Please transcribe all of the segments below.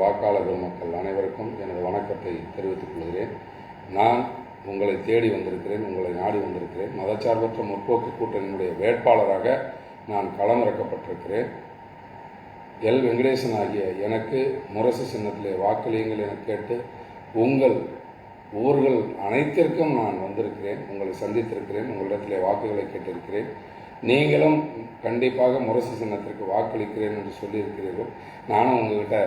வாக்காளர் பெருமக்கள் அனைவருக்கும் எனது வணக்கத்தை தெரிவித்துக் கொள்கிறேன். நான் உங்களை தேடி வந்திருக்கிறேன், உங்களை நாடி வந்திருக்கிறேன். மதச்சார்பற்ற முற்போக்கு கூட்டணியினுடைய வேட்பாளராக நான் களமிறக்கப்பட்டிருக்கிறேன். எல். வெங்கடேசன் ஆகிய எனக்கு முரசு சின்னத்திலே வாக்களியுங்கள் என கேட்டு உங்கள் ஊர்கள் அனைத்திற்கும் நான் வந்திருக்கிறேன், உங்களை சந்தித்திருக்கிறேன், உங்களிடத்திலே வாக்குகளை கேட்டிருக்கிறேன். நீங்களும் கண்டிப்பாக முரசு சின்னத்திற்கு வாக்களிக்கிறேன் என்று சொல்லியிருக்கிறீர்கள். நானும் உங்கள்கிட்ட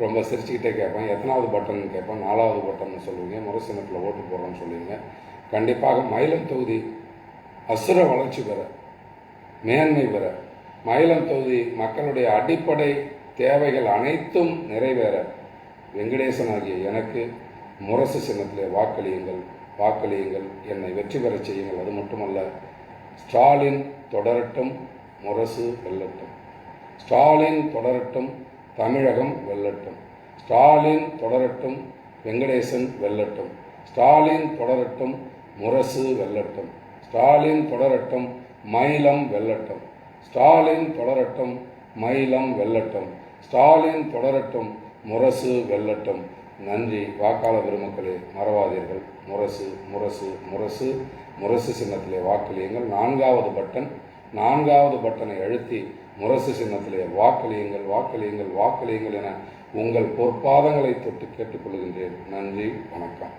ரொம்ப சிரிச்சுக்கிட்டே கேட்பேன், எத்தனாவது பட்டன் கேட்பேன், 4வது பட்டன் சொல்லுவீங்க, முரசு சின்னத்தில் ஓட்டு போடுறோன்னு சொல்லுவீங்க. கண்டிப்பாக மயிலம் தொகுதி அசுர வளர்ச்சி பெற, மேன்மை பெற, மயிலம் தொகுதி மக்களுடைய அடிப்படை தேவைகள் அனைத்தும் நிறைவேற வெங்கடேசன் ஆகிய எனக்கு முரசு சின்னத்திலே வாக்களியுங்கள், என்னை வெற்றி பெற செய்யுங்கள். அது மட்டுமல்ல, ஸ்டாலின் தொடரட்டும், முரசு வெல்லட்டும். ஸ்டாலின் தொடரட்டும், தமிழகம் வெல்லட்டும். ஸ்டாலின் தொடரட்டும், வெங்கடேசன் வெல்லட்டும். ஸ்டாலின் தொடரட்டும், முரசு வெல்லட்டும். ஸ்டாலின் தொடரட்டும், மயிலம் வெல்லட்டும். ஸ்டாலின் தொடரட்டும், மயிலம் வெல்லட்டும். ஸ்டாலின் தொடரட்டும், முரசு வெல்லட்டும். நன்றி. வாக்காளர் பெருமக்களே, மறவாதீர்கள். முரசு முரசு முரசு முரசு சின்னத்திலே வாக்களியுங்கள். 4வது பட்டனை அழுத்தி முரசு சின்னத்திலே வாக்களியுங்கள் என உங்கள் பொற்பாதங்களை தொட்டு கேட்டுக்கொள்கின்றேன். நன்றி, வணக்கம்.